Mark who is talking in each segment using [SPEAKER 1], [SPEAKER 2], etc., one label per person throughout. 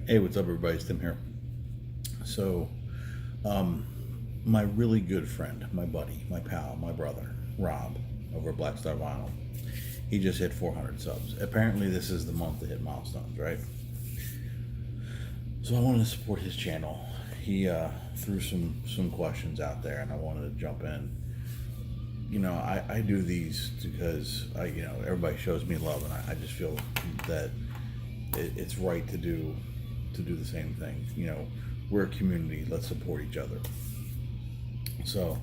[SPEAKER 1] Hey, what's up, everybody? It's Tim here. So, my really good friend, my buddy, my pal, my brother, Rob, over at BlackStar Vinyl, he just hit 400 subs. Apparently, this is the month to hit milestones, right? So I wanted to support his channel. He threw some questions out there, and I wanted to jump in. You know, I do these because everybody shows me love, and I just feel that it's right to do the same thing. We're a community. Let's support each other. So,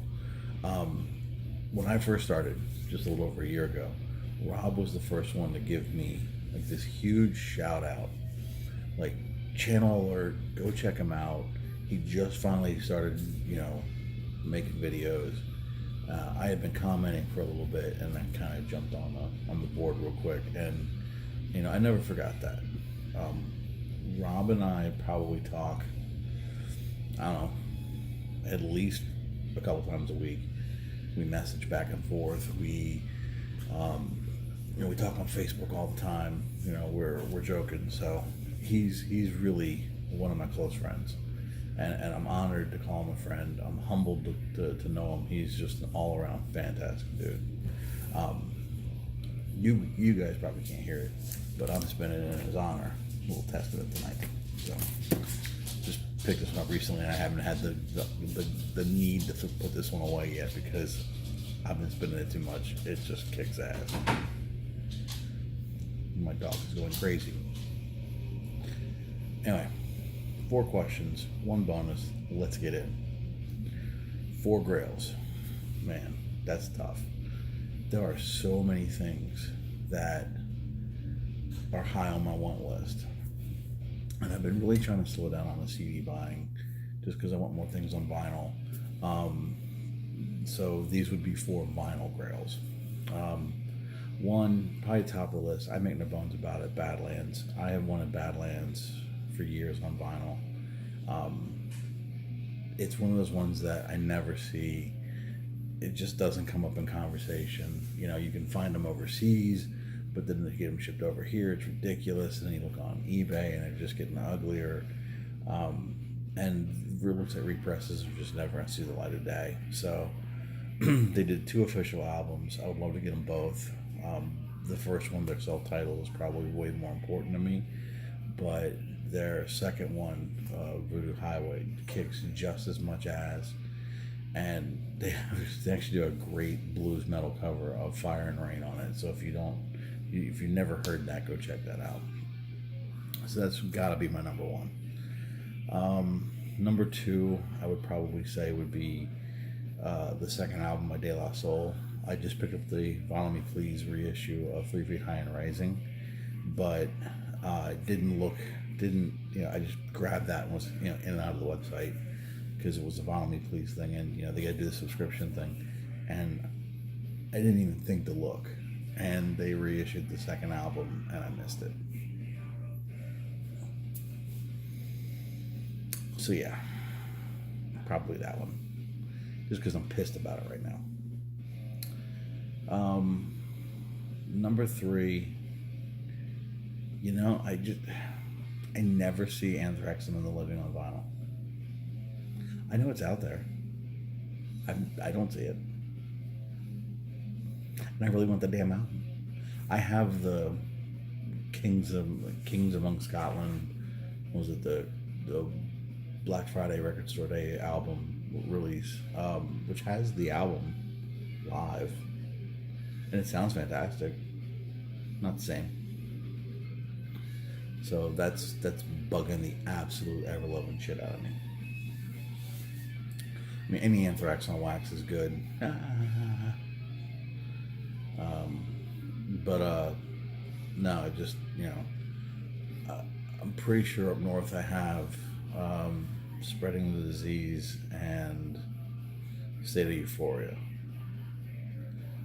[SPEAKER 1] when I first started, just a little over a year ago, Rob was the first one to give me like this huge shout out, like channel alert. Go check him out. He just finally started, making videos. I had been commenting for a little bit, and then kind of jumped on the board real quick, and I never forgot that. Rob and I probably talk, I don't know, at least a couple times a week. We message back and forth. We talk on Facebook all the time. We're joking. So he's really one of my close friends, and I'm honored to call him a friend. I'm humbled to know him. He's just an all around fantastic dude. You guys probably can't hear it, but I'm spinning it in his honor. A little testament tonight. So just picked this one up recently, and I haven't had the need to put this one away yet because I've been spinning it too much. It just kicks ass. My dog is going crazy. Anyway, 4 questions, 1 bonus. Let's get in. 4 grails. Man, that's tough. There are so many things that are high on my want list. And I've been really trying to slow down on the CD buying just because I want more things on vinyl. So these would be 4 vinyl grails. 1, probably top of the list, I make no bones about it, Badlands. I have wanted Badlands for years on vinyl. It's one of those ones that I never see. It just doesn't come up in conversation. You can find them overseas, but then they get them shipped over here. It's ridiculous. And then you look on eBay, and they're just getting uglier. And it looks like represses are just never going to see the light of day. So they did 2 official albums. I would love to get them both. The first one, their self-titled, is probably way more important to me, but their second one, Voodoo Highway, kicks just as much ass. And they actually do a great blues metal cover of Fire and Rain on it. So if you've never heard that, go check that out. So that's gotta be my number 1. Number 2, I would probably say would be the second album by De La Soul. I just picked up the Follow Me Please reissue of 3 Feet High and Rising, but I just grabbed that and was in and out of the website because it was the Follow Me Please thing, and they got to do the subscription thing, and I didn't even think to look, and they reissued the second album, and I missed it. So yeah, probably that one, just because I'm pissed about it right now. Number 3, I never see Anthrax and the Living on vinyl. I know it's out there. I don't see it. And I really want the damn album. I have the Kings Among Scotland. Was it the Black Friday Record Store Day album release, which has the album live, and it sounds fantastic. Not the same. So that's bugging the absolute ever-loving shit out of me. I mean, any Anthrax on wax is good. But no, just I'm pretty sure up north I have Spreading the Disease and State of Euphoria.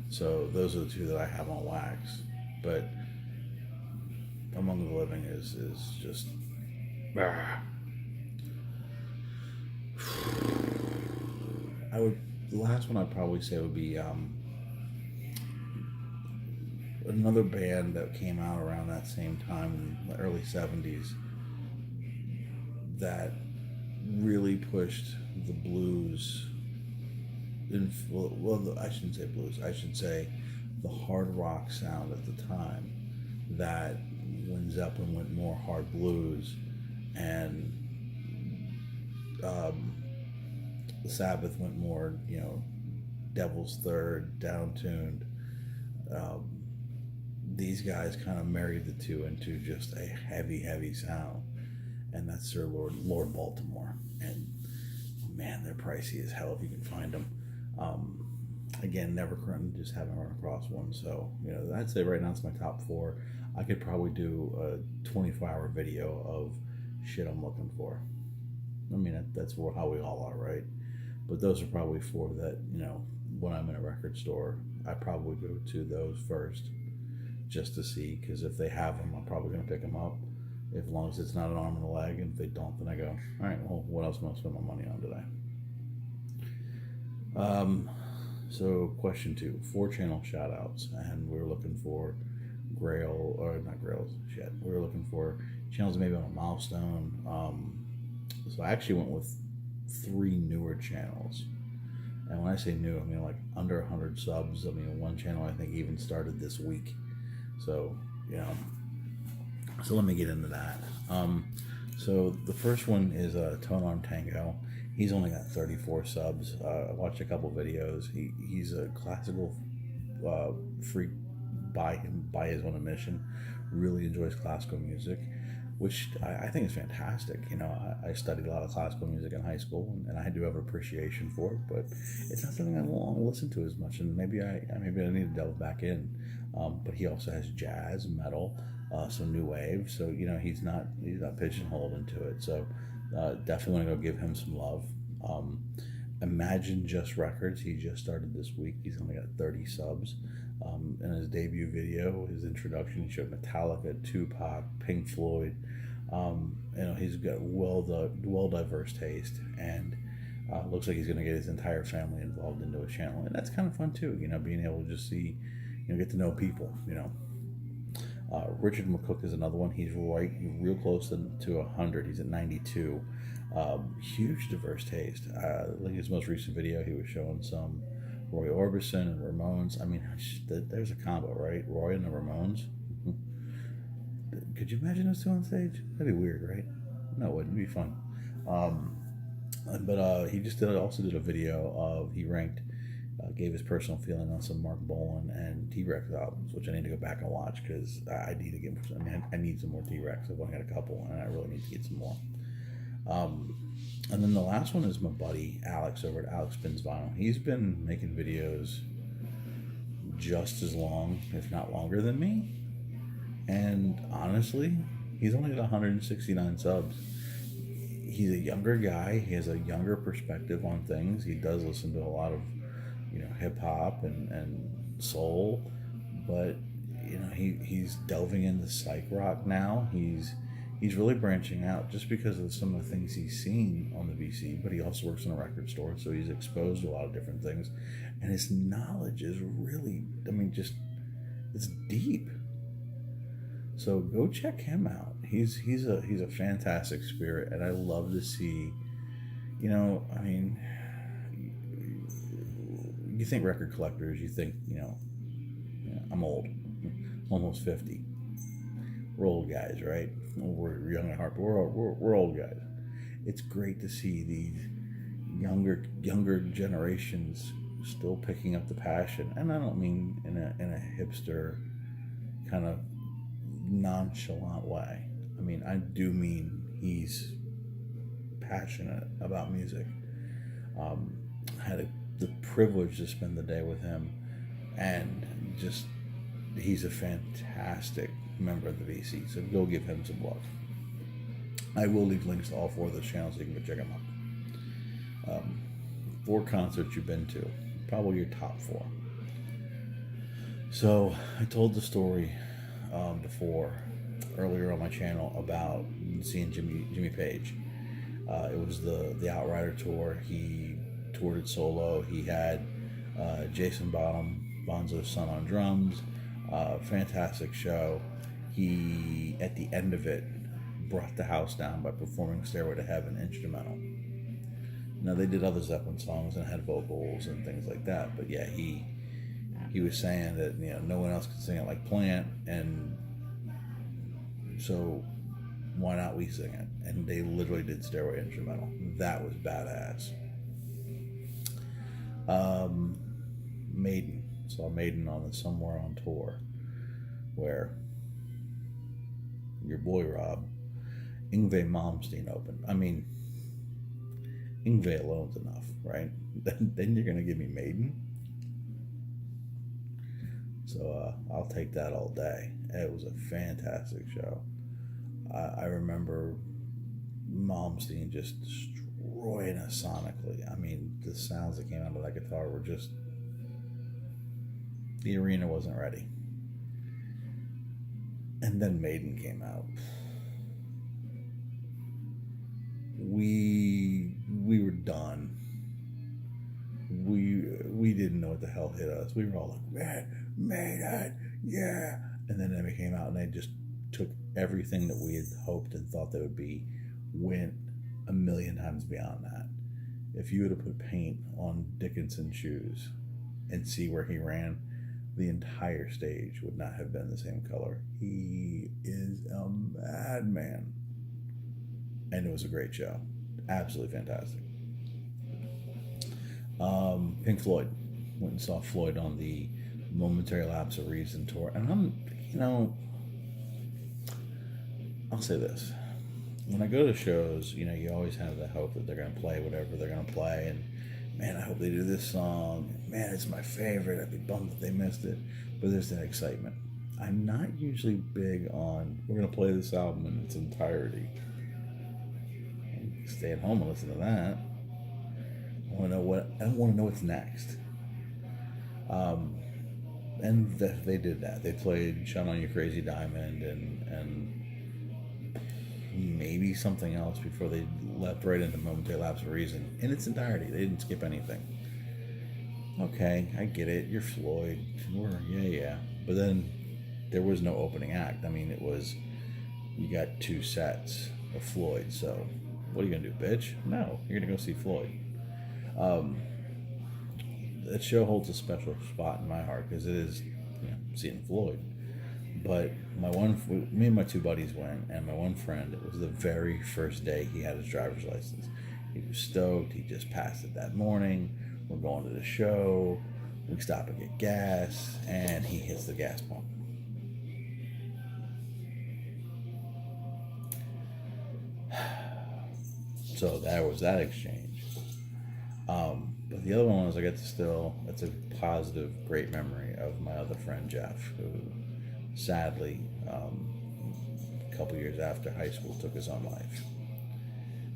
[SPEAKER 1] So those are the 2 that I have on wax. But Among the Living is just the last one I'd probably say would be another band that came out around that same time in the early 70s that really pushed the blues. I shouldn't say blues. I should say the hard rock sound at the time. That when Zeppelin went more hard blues, and the Sabbath went more, Devil's Third, down-tuned. These guys kind of married the two into just a heavy, heavy sound, and that's Sir Lord Baltimore. And man, they're pricey as hell if you can find them. Again, never just haven't run across one. So I'd say right now it's my top 4. I could probably do a 24-hour video of shit I'm looking for. I mean, that's how we all are, right? But those are probably 4 that, when I'm in a record store, I probably go to those first just to see, because if they have them, I'm probably going to pick them up, as long as it's not an arm and a leg. And if they don't, then I go, all right, well, what else am I going to spend my money on today? So question 2, 4-channel shout outs, and we were looking for Grail, or not Grails, shit. We were looking for channels maybe on a milestone. So I actually went with 3 newer channels. And when I say new, I mean like under 100 subs. I mean, one channel I think even started this week. So, so let me get into that. So the first one is Tonearm Tango. He's only got 34 subs. I watched a couple videos. He's a classical freak by his own admission. Really enjoys classical music, which I think is fantastic. I studied a lot of classical music in high school, and I do have an appreciation for it, but it's not something I want to listen to as much, and maybe I need to delve back in. But he also has jazz, metal, some new wave, so he's not pigeonholed into it. So definitely want to go give him some love. Imagine Just Records, he just started this week. He's only got 30 subs. In his debut video, his introduction, he showed Metallica, Tupac, Pink Floyd. He's got well diverse taste, and looks like he's going to get his entire family involved into his channel, and that's kind of fun too. Being able to just see, get to know people. Richard McCook is another one. He's real close to 100. He's at 92. Huge diverse taste. Like his most recent video, he was showing some Roy Orbison and Ramones. I mean, there's a combo, right? Roy and the Ramones. Could you imagine those two on stage? That'd be weird, right? No, it wouldn't. It'd be fun. But he just also did a video of, he ranked, gave his personal feeling on some Mark Bolan and T-Rex albums, which I need to go back and watch, because I need to get. I need some more T-Rex. I've only got a couple, and I really need to get some more. And then the last one is my buddy Alex over at Alexspinsvinyl. He's been making videos just as long, if not longer, than me. And honestly, he's only got 169 subs. He's a younger guy. He has a younger perspective on things. He does listen to a lot of, hip hop and soul, but he's delving into psych rock now. He's really branching out just because of some of the things he's seen on the VC, but he also works in a record store, so he's exposed to a lot of different things, and his knowledge is really, it's deep. So go check him out. He's a fantastic spirit, and I love to see, you think record collectors, you think, I'm old, almost 50. We're old guys, right? We're young at heart, but we're old guys. It's great to see these younger generations still picking up the passion, and I don't mean in a hipster kind of nonchalant way. I mean, I do mean he's passionate about music. I had the privilege to spend the day with him, and he's a fantastic member of the VC, so go give him some love. I will leave links to all 4 of those channels so you can go check them out. 4 concerts you've been to, probably your top 4. So I told the story before, earlier on my channel, about seeing Jimmy Page. It was the Outrider tour. He toured it solo. He had Jason Bonzo's son on drums. Fantastic show. He, at the end of it, brought the house down by performing Stairway to Heaven instrumental. Now, they did other Zeppelin songs and had vocals and things like that, but yeah, he was saying that, you know, no one else could sing it like Plant, and so why not we sing it? And they literally did Stairway instrumental. That was badass. Maiden. Saw Maiden on the Somewhere on tour, where your boy Rob, Yngwie Malmsteen opened. I mean, Yngwie alone's enough, right? Then you're gonna give me Maiden. So I'll take that all day. It was a fantastic show. I remember Malmsteen just destroying us sonically. I mean, the sounds that came out of that guitar were just... The arena wasn't ready. And then Maiden came out. We were done. We didn't know what the hell hit us. We were all like, man, Maiden, yeah. And then they came out and they just took everything that we had hoped and thought they would be, went a million times beyond that. If you would have put paint on Dickinson's shoes and see where he ran, the entire stage would not have been the same color. He is a madman. And it was a great show. Absolutely fantastic. Pink Floyd. Went and saw Floyd on the Momentary Lapse of Reason tour. And I'll say this. When I go to shows, you always have the hope that they're going to play whatever they're going to play. And, man, I hope they do this song. Man, it's my favorite. I'd be bummed if they missed it. But there's that excitement. I'm not usually big on, we're going to play this album in its entirety. Stay at home and listen to that. I don't want to know what's next. And they did that. They played "Shine On You Crazy Diamond" and maybe something else before they leapt right into Momentary Lapse of Reason in its entirety. They didn't skip anything. Okay, I get it. You're Floyd. Yeah. But then there was no opening act. I mean, you got 2 sets of Floyd, so what are you going to do, bitch? No, you're going to go see Floyd. That show holds a special spot in my heart because it is, seeing Floyd. But me and my 2 buddies went, and my one friend, it was the very first day he had his driver's license. He was stoked. He just passed it that morning. We're going to the show. We stop and get gas, and he hits the gas pump. So that was that exchange. But the other one was it's a positive, great memory of my other friend Jeff, who sadly, a couple years after high school, took his own life.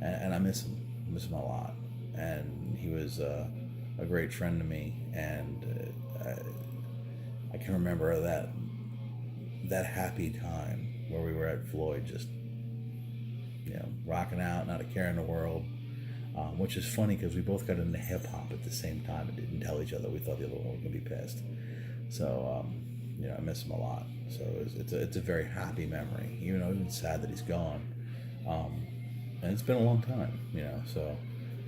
[SPEAKER 1] And I miss him. I miss him a lot. And he was a great friend to me. And I can remember that happy time where we were at Floyd, just rocking out, not a care in the world. Which is funny because we both got into hip hop at the same time and didn't tell each other. We thought the other one was going to be pissed. So, I miss him a lot. So it's a very happy memory. Even sad that he's gone. And it's been a long time, so,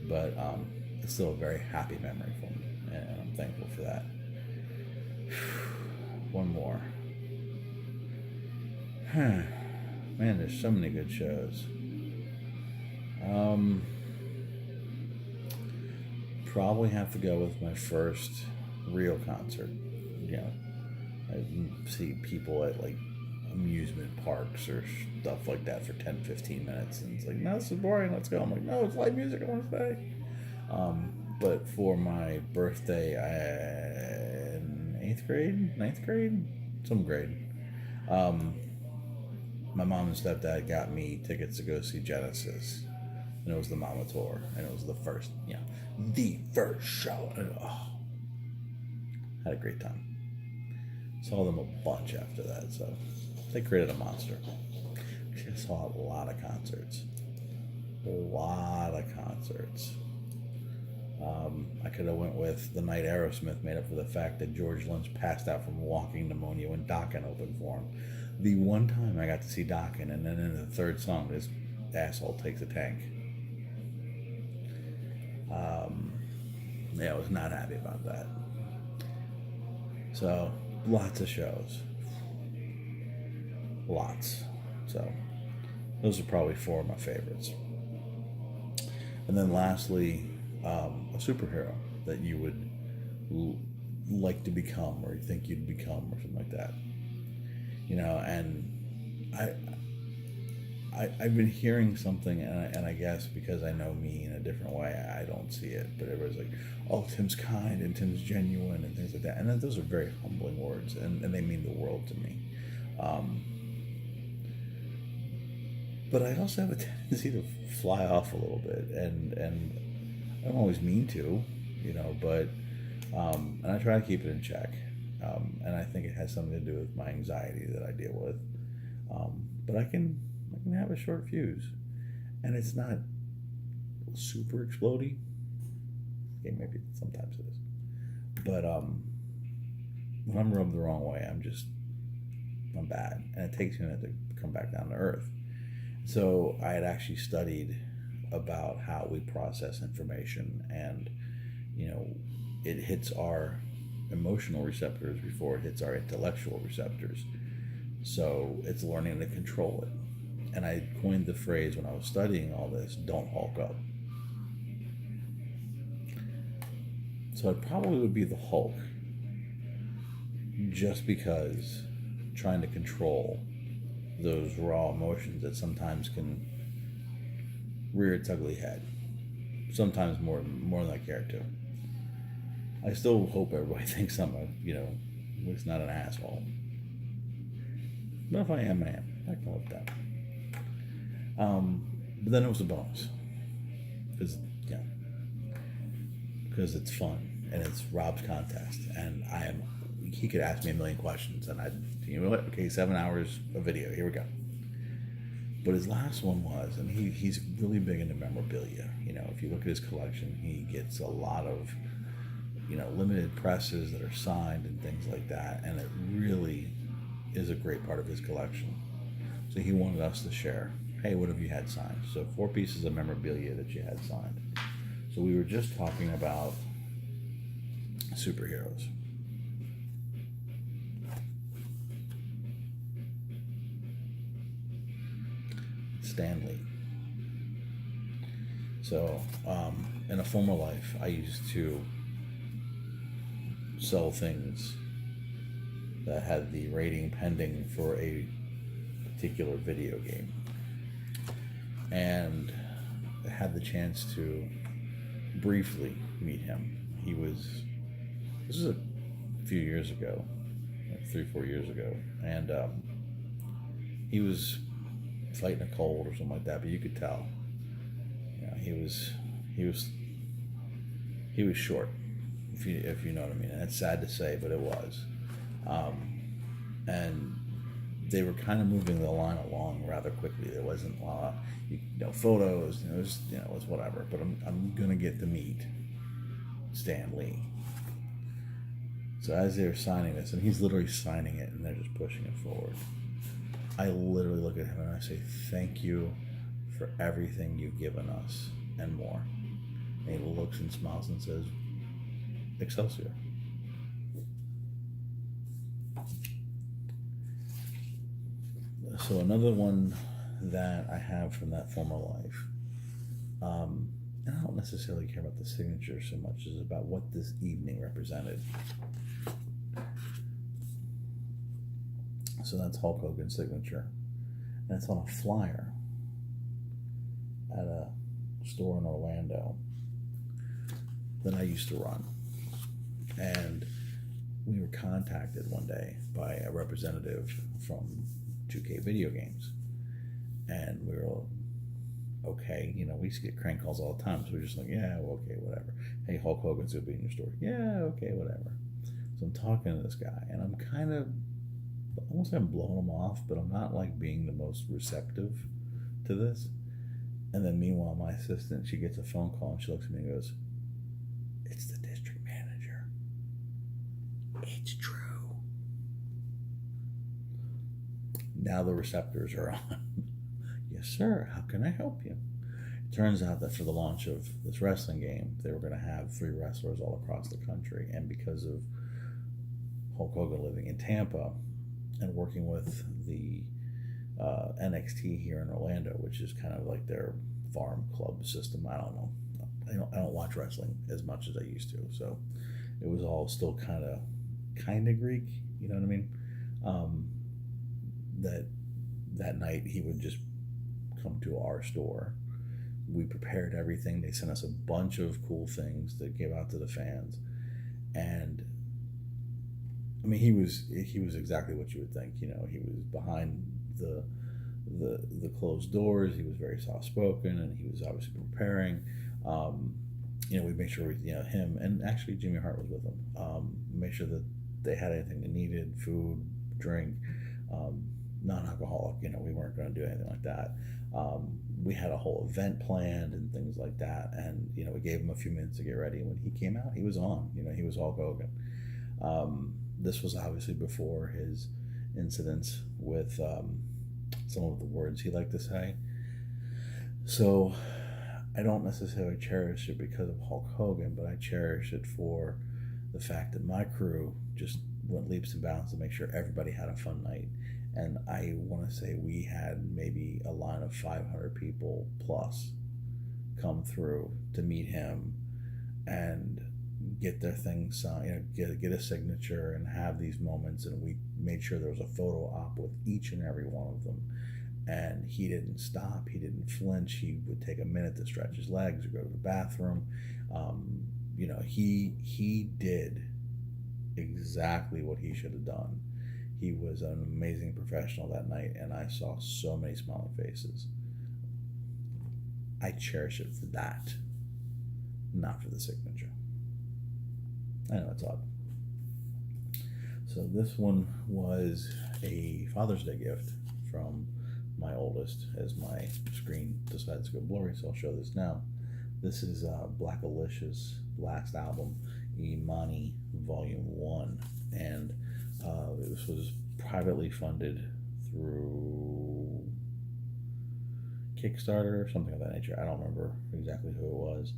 [SPEAKER 1] but it's still a very happy memory for me. And I'm thankful for that. One more. Man, there's so many good shows. Probably have to go with my first real concert. I see people at like amusement parks or stuff like that for 10-15 minutes, and it's like, no, this is boring, let's go. I'm like, no, it's live music, I want to stay. But for my birthday, in 8th grade, 9th grade, some grade, my mom and stepdad got me tickets to go see Genesis. And it was the Mama Tour, and it was the first show. And, had a great time. Saw them a bunch after that, so they created a monster. I saw a lot of concerts. I could have went with the night Aerosmith made up for the fact that George Lynch passed out from walking pneumonia when Dokken opened for him. The one time I got to see Dokken, and then in the third song, this asshole takes a tank. Yeah, I was not happy about that. So, lots of shows. Lots. So, those are probably four of my favorites. And then lastly, a superhero that you would like to become, or you think you'd become, or something like that. And I've been hearing something, and I guess because I know me in a different way, I don't see it. But everybody's like, "Oh, Tim's kind and Tim's genuine," and things like that. And those are very humbling words, and they mean the world to me. But I also have a tendency to fly off a little bit, and I don't always mean to, but and I try to keep it in check. And I think it has something to do with my anxiety that I deal with. But I can have a short fuse, and it's not super explodey. Okay, maybe sometimes it is, but when I'm rubbed the wrong way, I'm bad, and it takes me a minute to come back down to earth. So I had actually studied about how we process information, and it hits our emotional receptors before it hits our intellectual receptors. So it's learning to control it. And I coined the phrase when I was studying all this: don't Hulk up. So it probably would be the Hulk, just because trying to control those raw emotions that sometimes can rear its ugly head. Sometimes more than I care to. I still hope everybody thinks I'm at least not an asshole. But if I am, I am. I can live with that. But then it was a bonus. Because it's fun, and it's Rob's contest, and he could ask me a million questions, and okay, 7 hours of video, here we go. But his last one was, and he's really big into memorabilia. If you look at his collection, he gets a lot of, limited presses that are signed and things like that, and it really is a great part of his collection. So he wanted us to share, hey, what have you had signed? So 4 pieces of memorabilia that you had signed. So we were just talking about superheroes. Stan Lee. So, in a former life, I used to sell things that had the rating pending for a particular video game. And I had the chance to briefly meet him. This was a few years ago, like 3-4 years ago, and he was fighting a cold or something like that, but you could tell. He was short, if you know what I mean. And it's sad to say, but it was. And they were kind of moving the line along rather quickly. There wasn't photos. It was whatever. But I'm gonna get to meet Stan Lee. So as they're signing this, and he's literally signing it, and they're just pushing it forward, I literally look at him and I say, thank you for everything you've given us and more. And he looks and smiles and says, Excelsior. So another one that I have from that former life, and I don't necessarily care about the signature so much as about what this evening represented. So that's Hulk Hogan's signature. And it's on a flyer at a store in Orlando that I used to run. And we were contacted one day by a representative from 2K Video Games. And we were okay, we used to get crank calls all the time, so we're just like, yeah, well, okay, whatever. Hey, Hulk Hogan's gonna be in your store. Yeah, okay, whatever. So I'm talking to this guy, and I'm kind of, almost I'm blowing him off, but I'm not like being the most receptive to this. And then meanwhile, my assistant, she gets a phone call, and she looks at me and goes, it's the district manager. It's true. Now the receptors are on. Yes, sir. How can I help you? It turns out that for the launch of this wrestling game, they were going to have free wrestlers all across the country. And because of Hulk Hogan living in Tampa and working with the NXT here in Orlando, which is kind of like their farm club system. I don't know. I don't watch wrestling as much as I used to, so it was all still kind of Greek. You know what I mean? That night he would just come to our store. We prepared everything. They sent us a bunch of cool things to give out to the fans, and I mean, he was exactly what you would think. You know, he was behind the closed doors. He was very soft spoken, and he was obviously preparing. You know, we made sure him and actually Jimmy Hart was with him. Make sure that they had anything they needed: food, drink, non-alcoholic. You know, we weren't going to do anything like that. We had a whole event planned and things like that, and you know, we gave him a few minutes to get ready. When he came out, he was on. You know, he was Hulk Hogan. This was obviously before his incidents with some of the words he liked to say. So I don't necessarily cherish it because of Hulk Hogan, but I cherish it for the fact that my crew just went leaps and bounds to make sure everybody had a fun night. And I want to say we had maybe a line of 500 people plus come through to meet him and get their things signed, get a signature and have these moments. And we made sure there was a photo op with each and every one of them. And he didn't stop. He didn't flinch. He would take a minute to stretch his legs or go to the bathroom. You know, he did exactly what he should have done. He was an amazing professional that night, and I saw so many smiling faces. I cherish it for that, not for the signature. I know it's odd. So this one was a Father's Day gift from my oldest, as my screen decides to go blurry, so I'll show this now. This is Blackalicious' last album, Imani Volume 1, and this was privately funded through Kickstarter or something of that nature. I don't remember exactly who it was,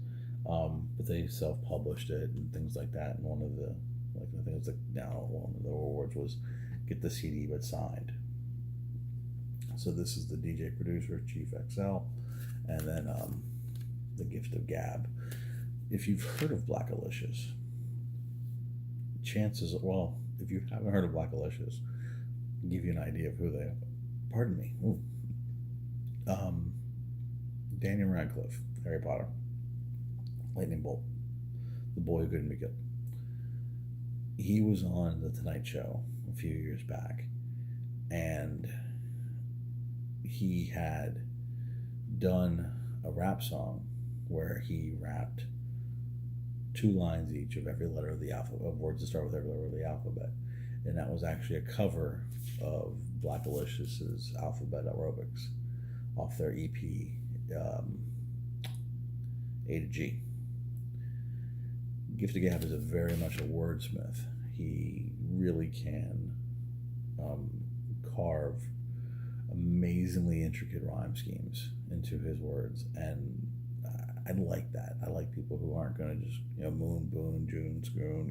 [SPEAKER 1] but they self-published it and things like that. And one of the one of the awards was get the CD but signed. So this is the DJ producer, Chief XL, and then the Gift of Gab. If you've heard of Blackalicious, if you haven't heard of Blackalicious, I'll give you an idea of who they are. Pardon me. Ooh. Daniel Radcliffe, Harry Potter, Lightning Bolt, the boy who couldn't be killed. He was on The Tonight Show a few years back, and he had done a rap song where he rapped 2 lines each of every letter of the alphabet, of words that start with every letter of the alphabet. And that was actually a cover of Blackalicious's Alphabet Aerobics off their EP, A to G. Gift of Gab is very much a wordsmith. He really can carve amazingly intricate rhyme schemes into his words, and I like that. I like people who aren't going to just, moon, boon, June, spoon,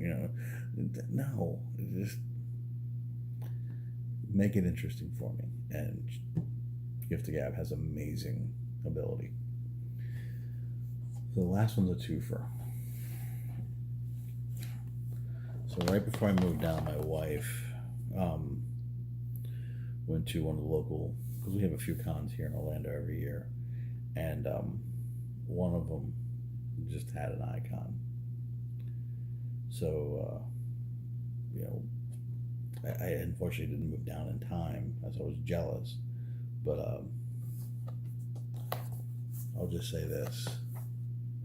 [SPEAKER 1] no, just make it interesting for me. And Gift of Gab has amazing ability. So the last one's a twofer. So right before I moved down, my wife went to one of the local, because we have a few cons here in Orlando every year, and one of them just had an icon. So, I unfortunately didn't move down in time, as I was jealous, but I'll just say this,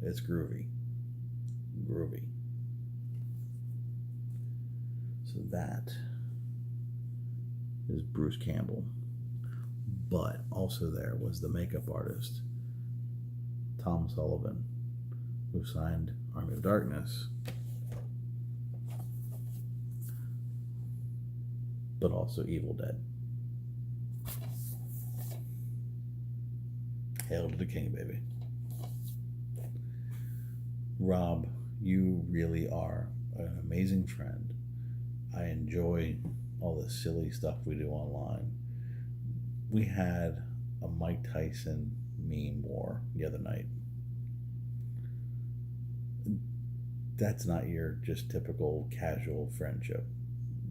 [SPEAKER 1] it's groovy. So that is Bruce Campbell. But also there was the makeup artist, Tom Sullivan, who signed Army of Darkness, but also Evil Dead. Hail to the king, baby. Rob, you really are an amazing friend. I enjoy all the silly stuff we do online. We had a Mike Tyson meme war the other night. That's not your just typical casual friendship.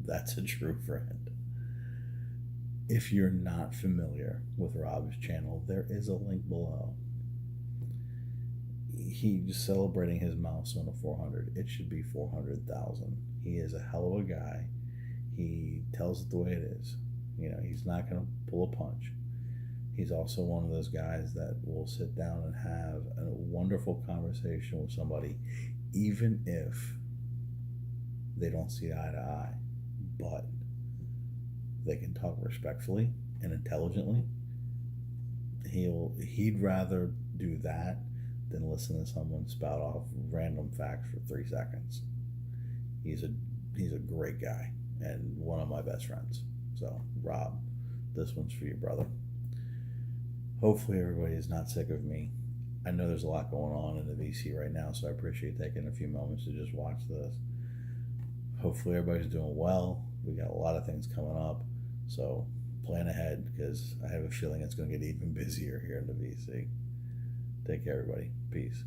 [SPEAKER 1] That's a true friend. If you're not familiar with Rob's channel, there is a link below. He's celebrating his milestone of 400. It should be 400,000. He is a hell of a guy. He tells it the way it is. He's not going to pull a punch. He's also one of those guys that will sit down and have a wonderful conversation with somebody, even if they don't see eye to eye. But they can talk respectfully and intelligently. He'd rather do that than listen to someone spout off random facts for 3 seconds. He's a great guy and one of my best friends. So, Rob, this one's for you, brother. Hopefully everybody is not sick of me. I know there's a lot going on in the VC right now, so I appreciate taking a few moments to just watch this. Hopefully everybody's doing well. We got a lot of things coming up, so plan ahead, because I have a feeling it's going to get even busier here in the VC. Take care, everybody. Peace.